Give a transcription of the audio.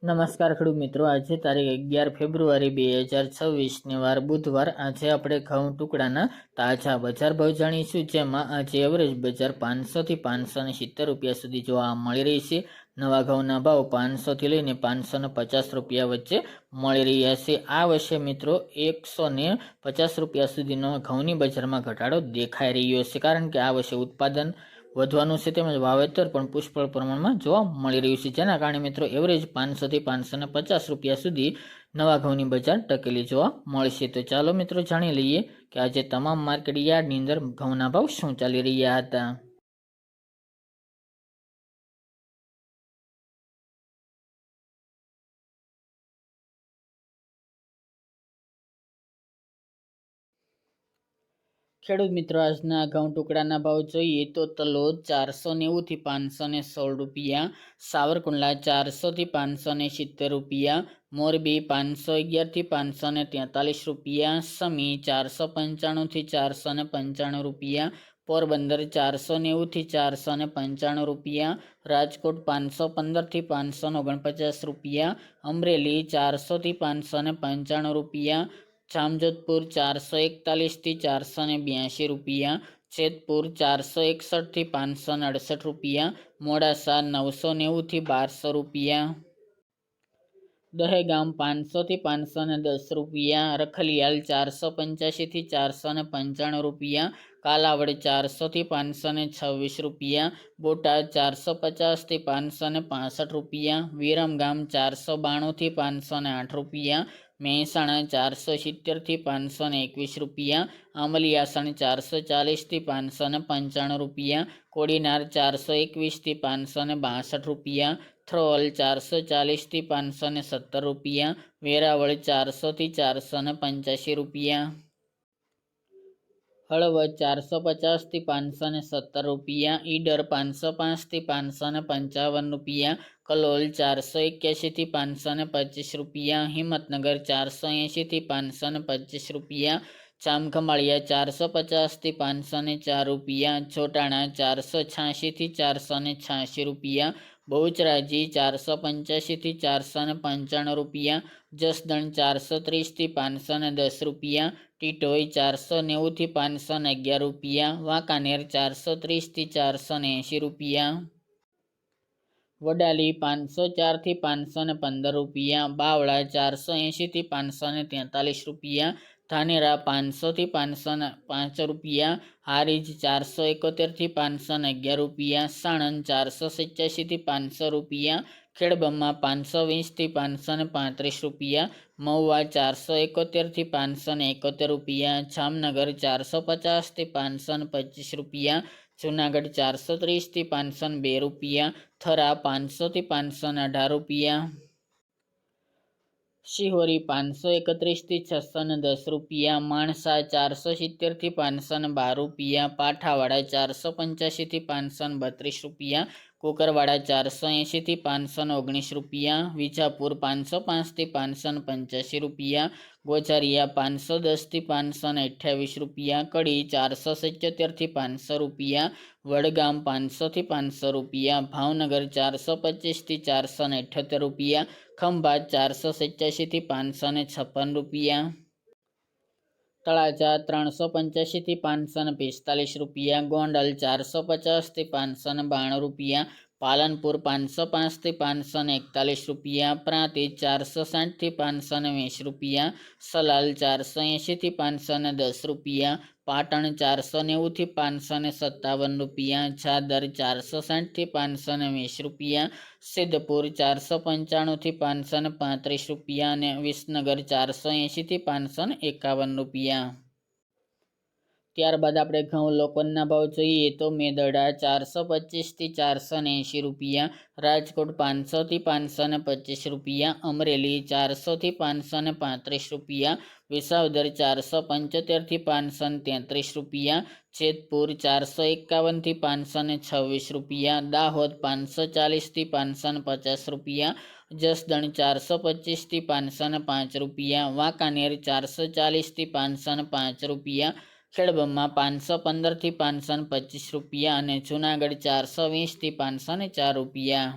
નમસ્કાર ખેડૂત મિત્રો, આજે તારીખ 11 ફેબ્રુઆરી 2026 વાર બુધવાર। આજે આપણે ઘઉં ટુકડાના તાજા બજાર ભાવ જાણીશું, જેમાં આજે એવરેજ બજાર 500 થી 570 રૂપિયા સુધી જોવા મળી રહી છે। નવા ઘઉંના ભાવ 500 થી લઈને 550 રૂપિયા વચ્ચે મળી રહ્યા છે। આ વર્ષે મિત્રો 150 રૂપિયા સુધીનો ઘઉંની બજારમાં ઘટાડો દેખાઈ રહ્યો છે, કારણ કે આ વર્ષે ઉત્પાદન વધવાનું છે, તેમજ વાવેતર પણ પુષ્કળ પ્રમાણમાં જોવા મળી રહ્યું છે, જેના કારણે મિત્રો એવરેજ 500 થી 550 રૂપિયા સુધી નવા ઘઉંની બજાર ટકેલી જોવા મળશે। તો ચાલો મિત્રો જાણી લઈએ કે આજે તમામ માર્કેટ યાર્ડની અંદર ઘઉંના ભાવ શું ચાલી રહ્યા હતા। ખેડૂત મિત્રો, આજના ઘઉં ટુકડાના ભાવ જોઈએ તો તલોદ 490 થી 516 રૂપિયા, સાવરકુંડલા 400 થી 570 રૂપિયા, મોરબી 511 થી 543 રૂપિયા, સમી 495 થી 495 રૂપિયા, પોરબંદર 490 થી 495 રૂપિયા, રાજકોટ 515 થી 549 રૂપિયા, અમરેલી 400 થી 595 રૂપિયા, જામજોધપુર 441 થી 482 રૂપિયા, જેતપુર 461 થી 568 રૂપિયા, મોડાસા 990 થી 1200 રૂપિયા, દહેગામ 500 થી 510 રૂપિયા, રખલિયાલ 485 થી 495 રૂપિયા, કાલાવડ 400 થી 526 રૂપિયા, બોટાદ 450 થી 565 રૂપિયા, વિરમગામ 492 થી 508 રૂપિયા, મહેસાણા 470 થી 521 રૂપિયા, આંબલિયાસણ 440 થી 595 રૂપિયા, કોડીનાર 421 થી 562 રૂપિયા, થ્રોલ 440 થી 517 રૂપિયા, વેરાવળ 400 થી 485 રૂપિયા, હળવદ 450 થી 517 રૂપિયા, ઈડર 505 થી 555 રૂપિયા, કલોલ 481 થી 525 રૂપિયા, હિંમતનગર 480 થી 525 રૂપિયા, જામખંભાળિયા 450 થી 504 રૂપિયા, જોટાણા 486 થી 486 રૂપિયા, બહુચરાજી 485 થી 495 રૂપિયા, જસદણ 430 થી 510 રૂપિયા, ટીટોઈ 490 થી 511 રૂપિયા, વાંકાનેર 430 થી 480 રૂપિયા, વડાલી 504 થી 515 રૂપિયા, બાવળા 480 થી 543 રૂપિયા, ધાનેરા 500 થી 505 રૂપિયા, હારીજ 471 થી 511 રૂપિયા, સાણંદ 487 થી 500 રૂપિયા, ખેડબ્રહ્મા 520 થી 535 રૂપિયા, મહુવા 471 થી 571 રૂપિયા, જામનગર 450 થી 525 રૂપિયા, જુનાગઢ 430 થી 502 રૂપિયા, થરા 500 થી 518 રૂપિયા, શિહોરી 531 થી 610 રૂપિયા, માણસા 470 થી 512 રૂપિયા, પાઠાવાડા 485 થી 532 રૂપિયા, કુકરવાડા 480 થી 519 રૂપિયા, વિજાપુર 505 થી 585 રૂપિયા, ગોઝારિયા 510 થી 528 રૂપિયા, કડી 477 થી 500 રૂપિયા, વડગામ 500 થી 500 રૂપિયા, ભાવનગર 425 થી 478 રૂપિયા, ખંભાત 487 થી 556 રૂપિયા, તળાજા 385 થી 545 રૂપિયા, ગોંડલ 450 થી 592 રૂપિયા, પાલનપુર 505 થી 541 રૂપિયા, પ્રાંતિજ 460 થી 520 રૂપિયા, સલાલ 480 થી 510 રૂપિયા, પાટણ 490 થી 557 રૂપિયા, જાદર 460 થી 520 રૂપિયા, સિદ્ધપુર 495 થી 535 રૂપિયા અને વિસનગર 480 થી 551 રૂપિયા। ત્યારબાદ આપણે ઘઉં લોકવનના ભાવ જોઈએ તો મેદરડા 425 થી 480 રૂપિયા, રાજકોટ 500 થી 525 રૂપિયા, અમરેલી 400 થી 535 રૂપિયા, વિસાવદર 475 થી 533 રૂપિયા, જેતપુર 451 થી 526 રૂપિયા, દાહોદ 540 થી 550 રૂપિયા, જસદણ 425 થી 505 રૂપિયા, વાંકાનેર 440 થી 505 રૂપિયા, ખેડબ્રહ્મા 515 થી 525 રૂપિયા અને જુનાગઢ 420 થી 504 રૂપિયા।